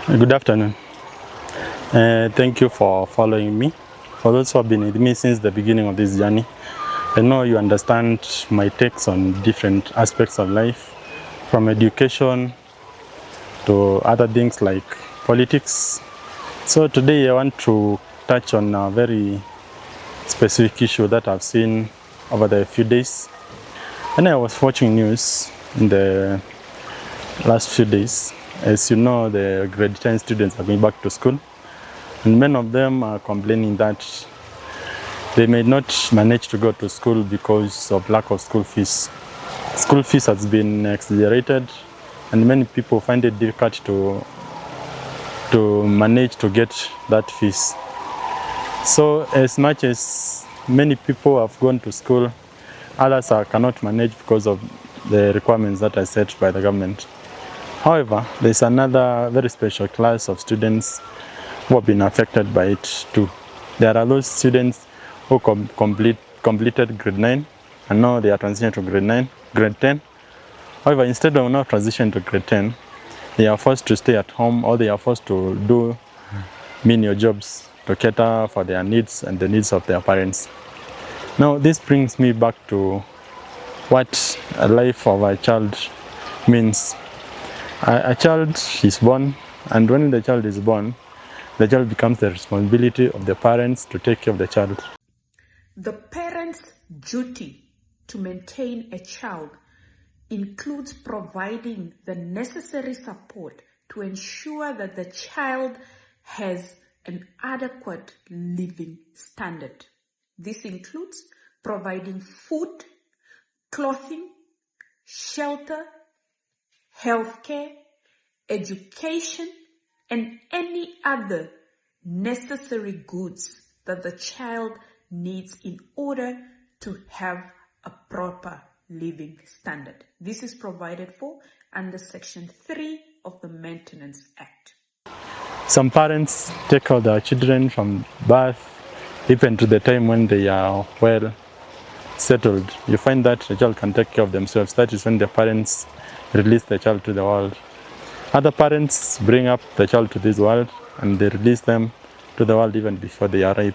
Good afternoon. Thank you for following me. For those who have been with me since the beginning of this journey, I know you understand my takes on different aspects of life, from education to other things like politics. So today I want to touch on a very specific issue that I've seen over the few days. When I was watching news in the last few days, as you know, the grade 10 students are going back to school, and many of them are complaining that they may not manage to go to school because of lack of school fees. School fees has been accelerated, and many people find it difficult to manage to get that fees. So as much as many people have gone to school, others cannot manage because of the requirements that are set by the government. However, there's another very special class of students who have been affected by it too. There are those students who completed grade 9 and now they are transitioning to grade 10. However, instead of now transitioning to grade 10, they are forced to stay at home, or they are forced to do menial jobs to cater for their needs and the needs of their parents. Now, this brings me back to what a life of a child means. A child is born, and when the child is born, the child becomes the responsibility of the parents to take care of the child. The parent's duty to maintain a child includes providing the necessary support to ensure that the child has an adequate living standard. This includes providing food, clothing, shelter, healthcare, education, and any other necessary goods that the child needs in order to have a proper living standard. This is provided for under Section 3 of the Maintenance Act. Some parents take care of their children from birth even to the time when they are well settled. You find that the child can take care of themselves. That is when the parents release the child to the world. Other parents bring up the child to this world and they release them to the world even before they arrive.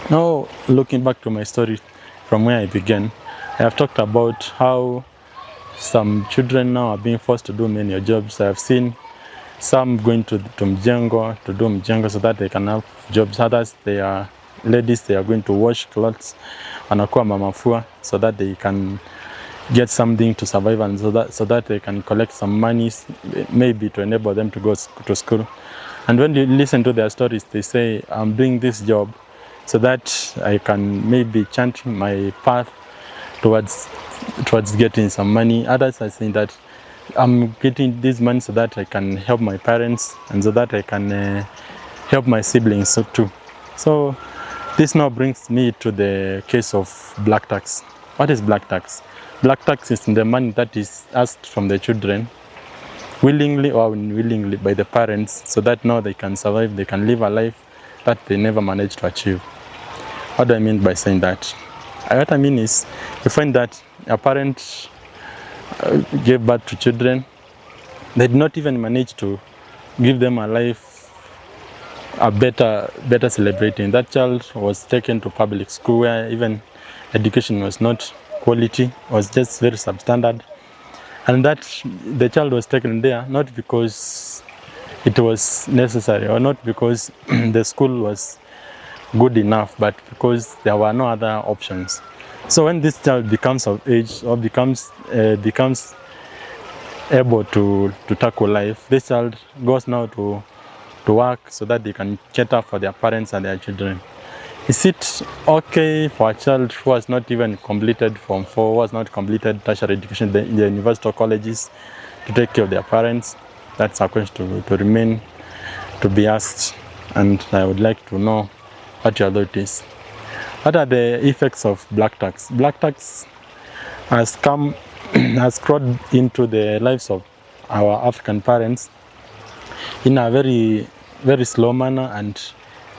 Now, looking back to my story from where I began, I have talked about how some children now are being forced to do menial jobs. I have seen some going to mjengo to do mjengo so that they can have jobs. Others, they are ladies, they are going to wash clothes, wanakuwa mamafua, so that they can get something to survive, and so that they can collect some money, maybe to enable them to go to school. And when you listen to their stories, they say, I'm doing this job so that I can maybe chant my path towards getting some money. Others are saying that I'm getting this money so that I can help my parents and so that I can help my siblings too. So this now brings me to the case of black tax. What is black tax? Black tax is the money that is asked from the children, willingly or unwillingly, by the parents, so that now they can survive, they can live a life that they never managed to achieve. What do I mean by saying that? What I mean is, you find that a parent gave birth to children, they did not even manage to give them a life, a better celebrating. That child was taken to public school where even education was not quality, was just very substandard, and that the child was taken there not because it was necessary or not because the school was good enough, but because there were no other options. So when this child becomes of age or becomes able to tackle life, this child goes now to work so that they can cater for their parents and their children. Is it okay for a child who has not even completed Form 4, who has not completed tertiary education in the university or colleges, to take care of their parents? That's a question to remain to be asked, and I would like to know what your thought is. What are the effects of black tax? Black tax has crawled into the lives of our African parents in a very, very slow manner, and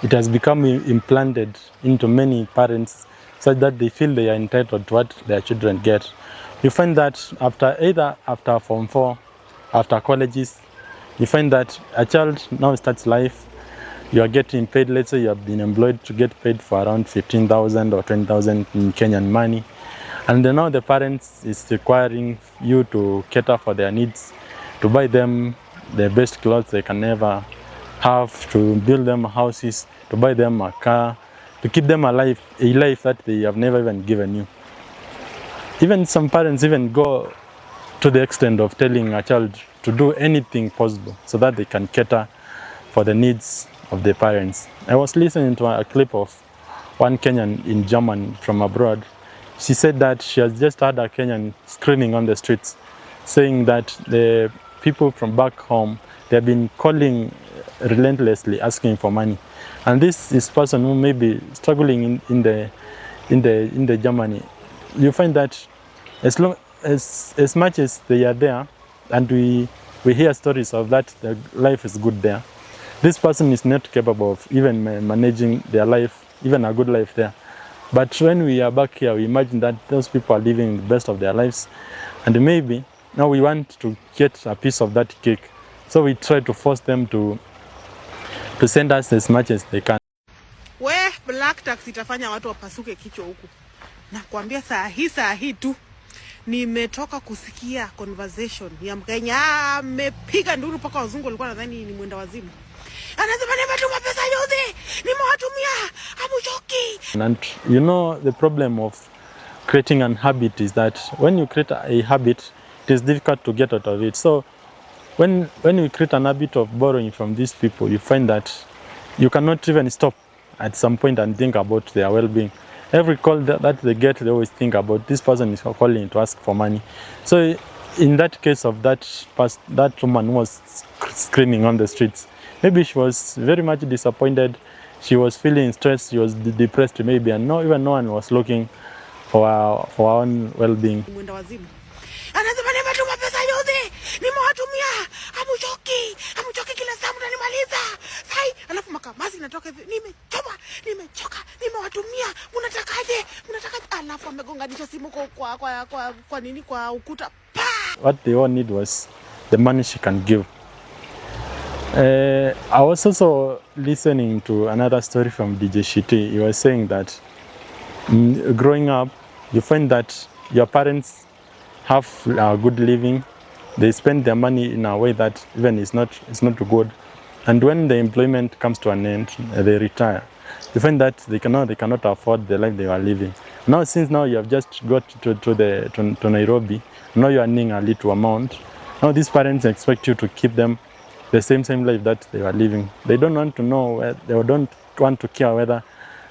it has become implanted into many parents such that they feel they are entitled to what their children get. You find that after Form 4, after colleges, You find that a child now starts life, you are getting paid, let's say you have been employed to get paid for around 15,000 or 20,000 in Kenyan money. And then now the parents is requiring you to cater for their needs, to buy them the best clothes they can ever have, to build them houses, to buy them a car, to keep them alive, a life that they have never even given you. Even some parents even go to the extent of telling a child to do anything possible so that they can cater for the needs of the parents. I was listening to a clip of one Kenyan in Germany from abroad. She said that she has just had a Kenyan screaming on the streets, saying that the people from back home, they have been calling relentlessly, asking for money. And this is person who may be struggling in the Germany. You find that as much as they are there, and we hear stories of that, the life is good there, this person is not capable of even managing their life, even a good life there. But when we are back here, we imagine that those people are living the best of their lives, and maybe now we want to get a piece of that cake, so we try to force them to send us as much as they can. We black tax itafanya watu wapasuke kichwa huku. Nakwambia saa hii tu nimetoka kusikia conversation ya Mkenya amepiga nduru mpaka wazungu walikuwa nadhani ni mwenda wazimu. Anasema nimetuma pesa yote, nimewatumia, hamuchoki. And you know, the problem of creating an habit is that when you create a habit, it is difficult to get out of it. So when you create an habit of borrowing from these people, you find that you cannot even stop at some point and think about their well-being. Every call that they get, they always think about this person is calling to ask for money. So in that case of that woman who was screaming on the streets, maybe she was very much disappointed. She was feeling stressed. She was depressed maybe, and no one was looking for our own well-being. Anasema nimetuma pesa yote, nimewatumia, hamuchoki kila saa mnanimaliza. Sai, alafu makamasi inatoka hivi, nimechoka, nimewatumia, mnatakaje? Alafu amegonganisha simu kwa nini kwa ukuta. What they all need was the money she can give. I was also listening to another story from DJ Shiti. He was saying that growing up, you find that your parents have a good living. They spend their money in a way that even is not good. And when the employment comes to an end, they retire. You find that they cannot afford the life they are living. Now, since now you have just got to Nairobi, now you are earning a little amount. Now these parents expect you to keep them the same life that they are living. They don't want to know, they don't want to care whether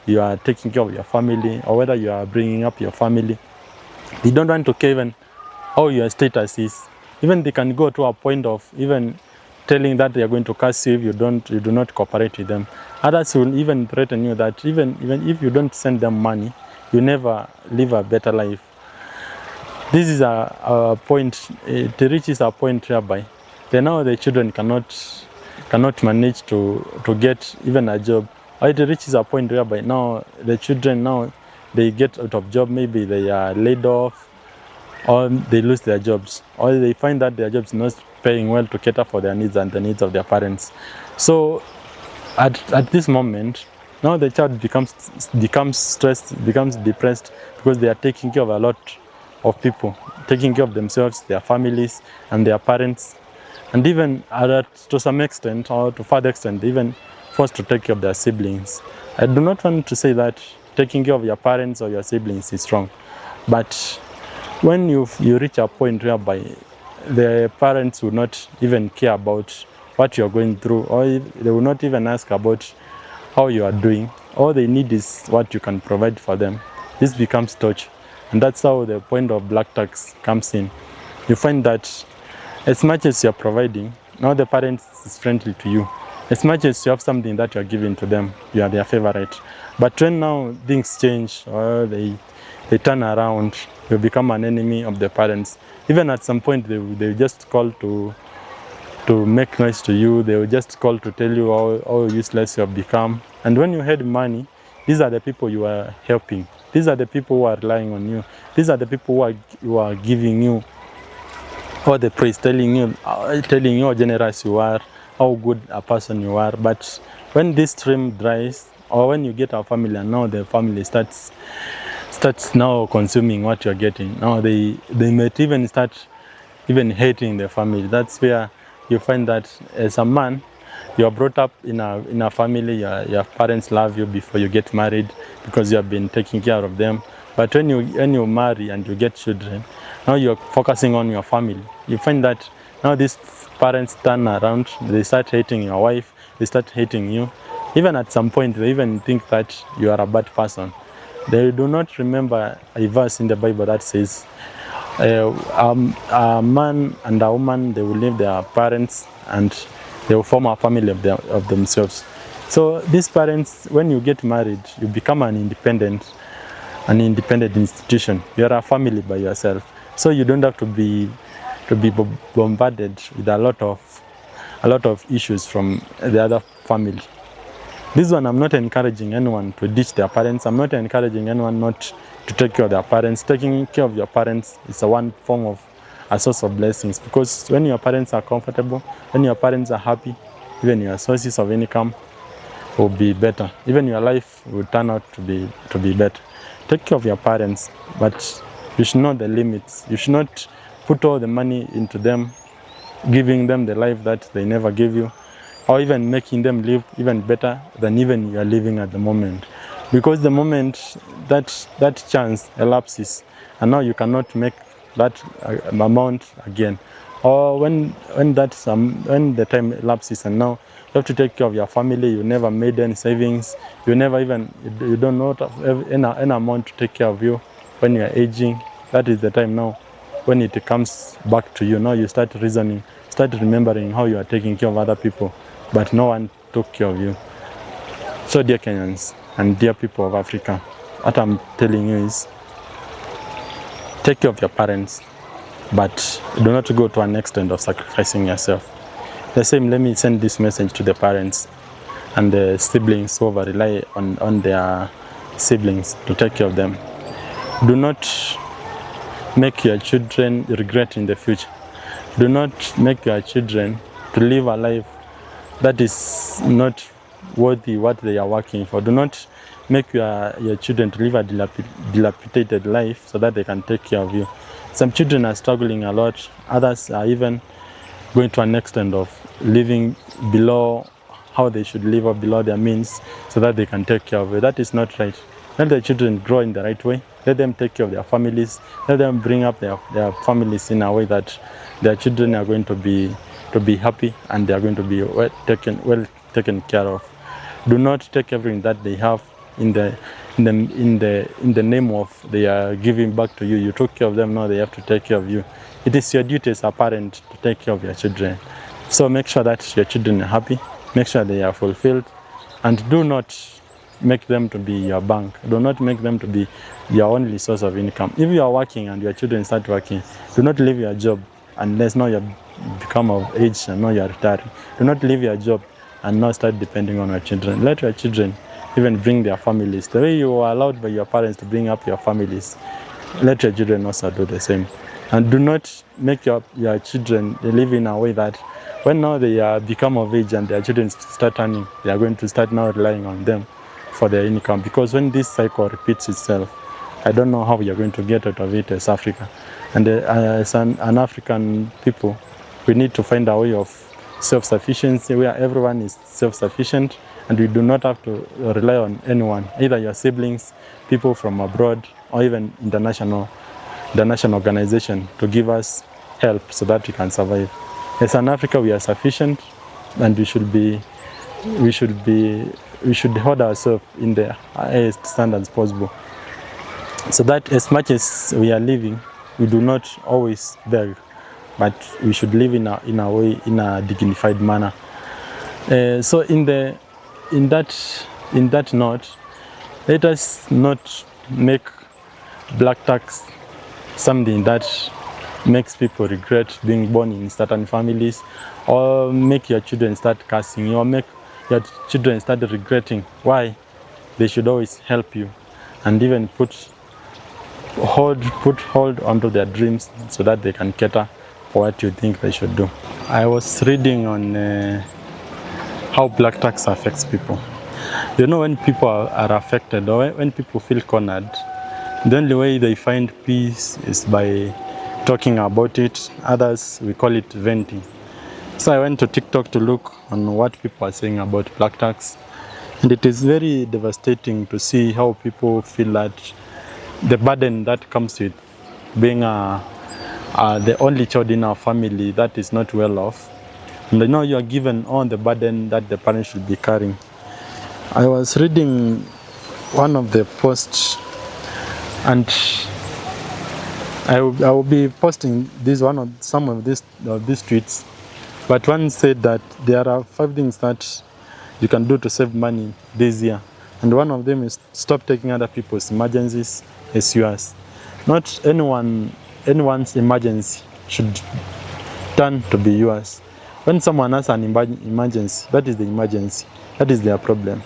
you are taking care of your family or whether you are bringing up your family. They don't want to care even how your status is. Even they can go to a point of even telling that they are going to curse you if you do not cooperate with them. Others will even threaten you that even if you don't send them money, you never live a better life. This is a point, it reaches a point whereby then now the children cannot manage to get even a job. Or it reaches a point whereby now the children they get out of job, maybe they are laid off, or they lose their jobs, or they find that their jobs not paying well to cater for their needs and the needs of their parents. So at this moment, now the child becomes stressed, becomes depressed, because they are taking care of a lot of people, taking care of themselves, their families, and their parents, and even to some extent, or to further extent, even forced to take care of their siblings. I do not want to say that taking care of your parents or your siblings is wrong, but when you reach a point whereby the parents will not even care about what you are going through, or they will not even ask about how you are doing, all they need is what you can provide for them, this becomes torture. And that's how the point of black tax comes in. You find that as much as you are providing, now the parents is friendly to you. As much as you have something that you are giving to them, you are their favorite. But when now things change, or they turn around, you become an enemy of the parents. Even at some point, they just call to make noise to you. They will just call to tell you how useless you have become. And when you had money, these are the people you are helping. These are the people who are relying on you. These are the people who are giving you all the praise, telling you how generous you are, how good a person you are. But when this stream dries, or when you get a family and now the family starts now consuming what you're getting, now they might even start hating the family. That's where you find that as a man, you're brought up in a family, your parents love you before you get married because you have been taking care of them. But when you marry and you get children, now you're focusing on your family. You find that now these parents turn around, they start hating your wife, they start hating you. Even at some point, they even think that you are a bad person. They do not remember a verse in the Bible that says, a man and a woman, they will leave their parents and they will form a family of themselves. So these parents, when you get married, you become an independent institution. You are a family by yourself. So you don't have to be bombarded with a lot of issues from the other family. This one, I'm not encouraging anyone to ditch their parents. I'm not encouraging anyone not to take care of their parents. Taking care of your parents is one form of a source of blessings, because when your parents are comfortable, when your parents are happy, even your sources of income will be better. Even your life will turn out to be better. Take care of your parents, but you should know the limits. You should not put all the money into them, giving them the life that they never gave you, or even making them live even better than even you are living at the moment. Because the moment that chance elapses, and now you cannot make that amount again, or when the time elapses and now you have to take care of your family, you never made any savings, you don't know any amount to take care of you when you are aging. That is the time now when it comes back to you. Now you start reasoning, start remembering how you are taking care of other people, but no one took care of you. So dear Kenyans and dear people of Africa, what I'm telling you is, take care of your parents, but do not go to an extent of sacrificing yourself. The same, let me send this message to the parents and the siblings who over-rely on their siblings to take care of them. Do not make your children regret in the future. Do not make your children to live a life that is not worthy what they are working for. Do not make your children to live a dilapidated life so that they can take care of you. Some children are struggling a lot. Others are even going to an extent of living below how they should live or below their means so that they can take care of you. That is not right. Let the children grow in the right way. Let them take care of their families. Let them bring up their families in a way that their children are going to be happy and they are going to be well taken care of. Do not take everything that they have in the name of they are giving back to you. You took care of them, now they have to take care of you. It is your duty as a parent to take care of your children. So make sure that your children are happy, make sure they are fulfilled, and do not make them to be your bank. Do not make them to be your only source of income. If you are working and your children start working, do not leave your job unless now you become of age and now you are retiring. Do not leave your job and now start depending on your children. Let your children even bring their families. The way you are allowed by your parents to bring up your families, let your children also do the same. And do not make your children live in a way that when now they become of age and their children start earning, they are going to start now relying on them for their income. Because when this cycle repeats itself, I don't know how we are going to get out of it as Africa. And as an African people, we need to find a way of self-sufficiency where everyone is self-sufficient and we do not have to rely on anyone, either your siblings, people from abroad, or even international organization to give us help so that we can survive. As an Africa, we are sufficient, and we should hold ourselves in the highest standards possible, so that as much as we are living, we do not always beg, but we should live in a dignified manner. So in that note, let us not make black tax something that makes people regret being born in certain families, or make your children start cursing you, or make your children start regretting why they should always help you, and even put hold onto their dreams so that they can cater for what you think they should do. I was reading on how black tax affects people. You know, when people are affected or when people feel cornered, the only way they find peace is by talking about it. Others, we call it venting. So I went to TikTok to look on what people are saying about black tax. And it is very devastating to see how people feel that the burden that comes with being the only child in our family that is not well off. And now you are given all the burden that the parents should be carrying. I was reading one of the posts, and I will be posting some of these tweets. But one said that there are 5 things that you can do to save money this year. And one of them is stop taking other people's emergencies as yours. Not anyone's emergency should turn to be yours. When someone has an emergency, that is the emergency. That is their problem.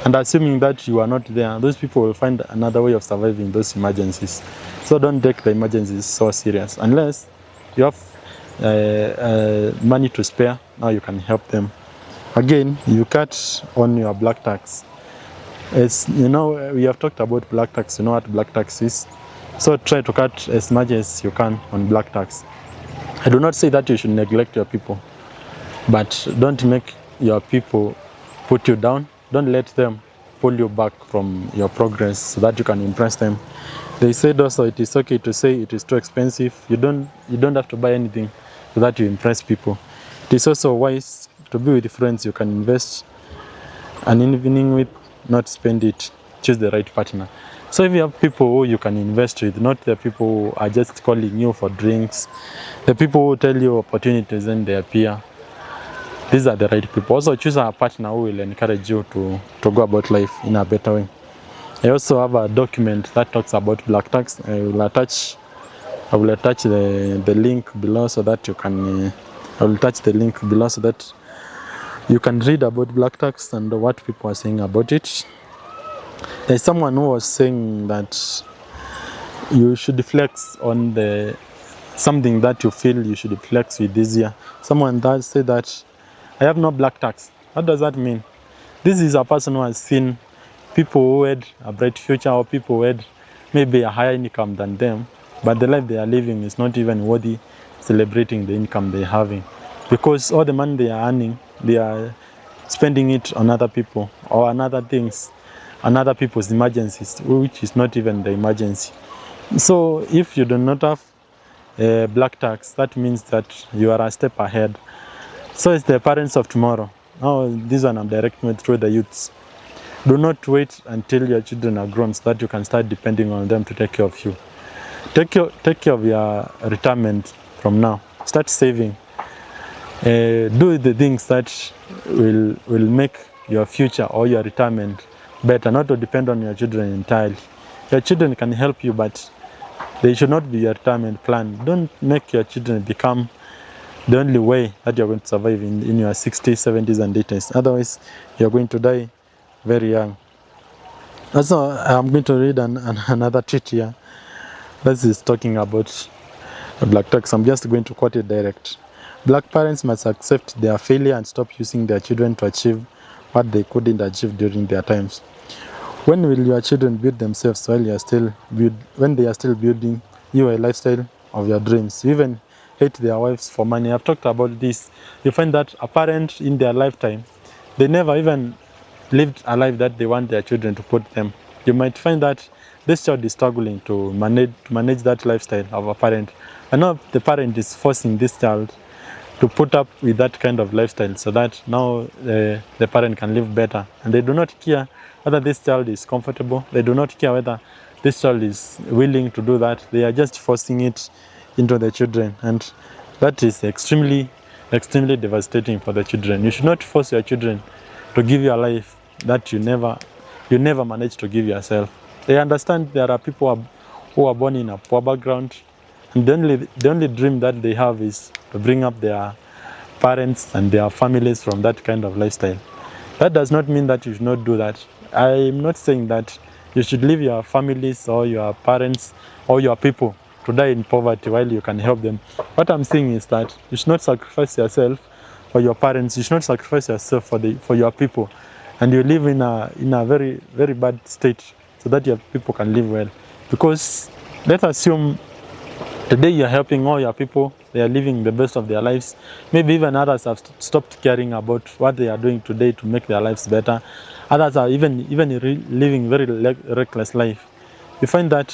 And assuming that you are not there, those people will find another way of surviving those emergencies. So don't take the emergencies so serious. Unless you have money to spare, now you can help them. Again, you cut on your black tax. As you know, we have talked about black tax. You know what black tax is. So try to cut as much as you can on black tax. I do not say that you should neglect your people, but don't make your people put you down. Don't let them pull you back from your progress so that you can impress them. They said also it is okay to say it is too expensive. You don't have to buy anything so that you impress people. It is also wise to be with friends you can invest an evening with, not spend it. Choose the right partner. So if you have people who you can invest with, not the people who are just calling you for drinks, the people who tell you opportunities and they appear, these are the right people. Also choose a partner who will encourage you to go about life in a better way. I also have a document that talks about black tax. I will attach the link below so that you can you can read about black tax and what people are saying about it. There's someone who was saying that you should flex on something that you feel you should flex with this year. Someone that said that I have no black tax. What does that mean? This is a person who has seen people who had a bright future or people who had maybe a higher income than them, but the life they are living is not even worthy celebrating the income they're having. Because all the money they are earning, they are spending it on other people or on other things, on other people's emergencies, which is not even the emergency. So if you do not have a black tax, that means that you are a step ahead. So it's the parents of tomorrow. Now this one I'm directing it through the youths. Do not wait until your children are grown so that you can start depending on them to take care of you. Take care of your retirement from now. Start saving. Do the things that will make your future or your retirement better, not to depend on your children entirely. Your children can help you, but they should not be your retirement plan. Don't make your children become the only way that you're going to survive in your 60s, 70s, and 80s. Otherwise, you're going to die very young. Also, I'm going to read another tweet here. This is talking about black tax. I'm just going to quote it direct. Black parents must accept their failure and stop using their children to achieve what they couldn't achieve during their times. When will your children build themselves when they are still building you a lifestyle of your dreams? You even hate their wives for money. I've talked about this. You find that a parent in their lifetime, they never even lived a life that they want their children to put them. You might find that this child is struggling to manage that lifestyle of a parent. And now the parent is forcing this child to put up with that kind of lifestyle so that now the parent can live better. And they do not care whether this child is comfortable. They do not care whether this child is willing to do that. They are just forcing it into the children. And that is extremely, extremely devastating for the children. You should not force your children to give you a life that you never managed to give yourself. They understand there are people who are born in a poor background, and the only dream that they have is to bring up their parents and their families from that kind of lifestyle. That does not mean that you should not do that. I'm not saying that you should leave your families or your parents or your people to die in poverty while you can help them. What I'm saying is that you should not sacrifice yourself for your parents. You should not sacrifice yourself for your people, and you live in a very, very bad state so that your people can live well. Because let's assume today you're helping all your people, they are living the best of their lives. Maybe even others have stopped caring about what they are doing today to make their lives better. Others are even living very reckless life. You find that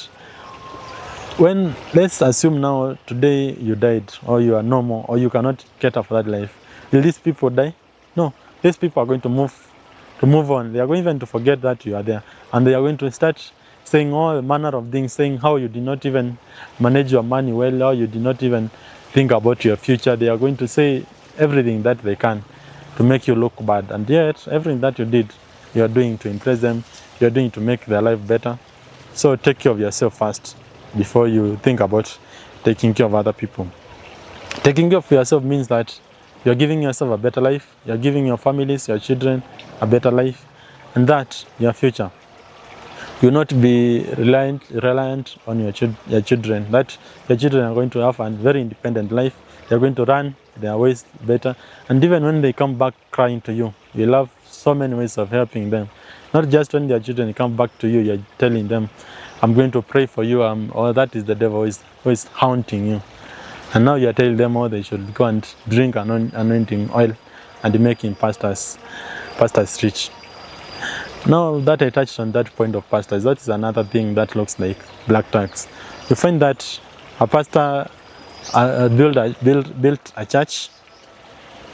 when, let's assume now today you died, or you are normal, or you cannot cater for that life, will these people die? No, these people are going to move on. They are going even to forget that you are there, and they are going to start saying all manner of things, saying how you did not even manage your money well, or you did not even think about your future. They are going to say everything that they can to make you look bad, and yet everything that you did, you are doing to impress them, you are doing to make their life better. So take care of yourself first before you think about taking care of other people. Taking care of yourself means that you're giving yourself a better life, you're giving your families, your children a better life, and that your future. You will not be reliant on your children, that your children are going to have a very independent life. They're going to run their ways better, and even when they come back crying to you, you'll have so many ways of helping them. Not just when their children come back to you, you're telling them, I'm going to pray for you, or that is the devil who is haunting you. And now you're telling them, they should go and drink anointing oil and making pastors rich. Now that I touched on that point of pastors, that is another thing that looks like black tax. You find that a pastor built a church,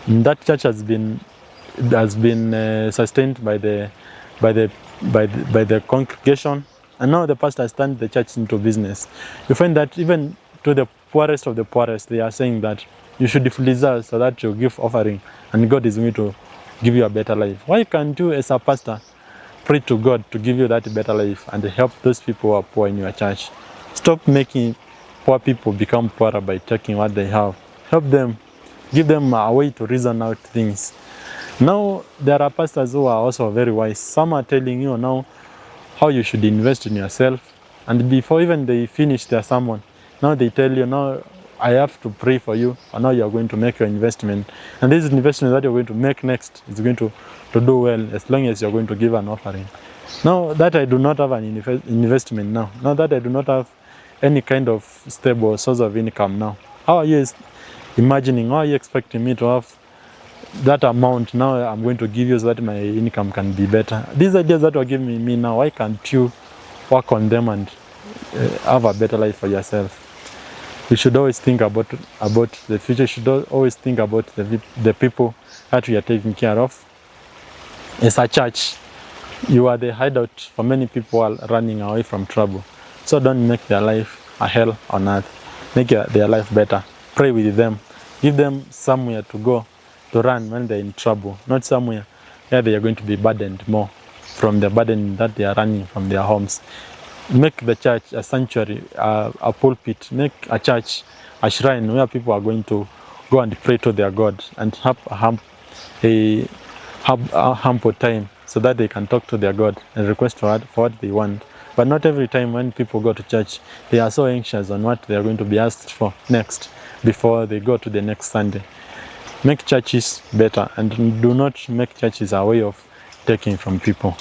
and that church has been sustained by the congregation, and now the pastor has turned the church into business. You find that even to the poorest of the poorest, they are saying that you should deserve so that you give offering, and God is going to give you a better life. Why can't you, as a pastor, pray to God to give you that better life and help those people who are poor in your church? Stop making poor people become poorer by taking what they have. Help them, give them a way to reason out things. Now, there are pastors who are also very wise. Some are telling you now how you should invest in yourself, and before even they finish their sermon, now they tell you, now I have to pray for you, and now you are going to make your investment. And this investment that you're going to make next is going to do well as long as you're going to give an offering. Now that I do not have an investment now that I do not have any kind of stable source of income now, how are you imagining, how are you expecting me to have that amount now I'm going to give you so that my income can be better? These ideas that you're giving me now, why can't you work on them and have a better life for yourself? We should always think about the future. We should always think about the people that we are taking care of. As a church, you are the hideout for many people who are running away from trouble. So don't make their life a hell on earth. Make their life better. Pray with them. Give them somewhere to go, to run when they're in trouble. Not somewhere where they are going to be burdened more from the burden that they are running from their homes. Make the church a sanctuary, a pulpit. Make a church a shrine where people are going to go and pray to their God and have a humble time so that they can talk to their God and request for what they want. But not every time when people go to church, they are so anxious on what they are going to be asked for next before they go to the next Sunday. Make churches better, and do not make churches a way of taking from people.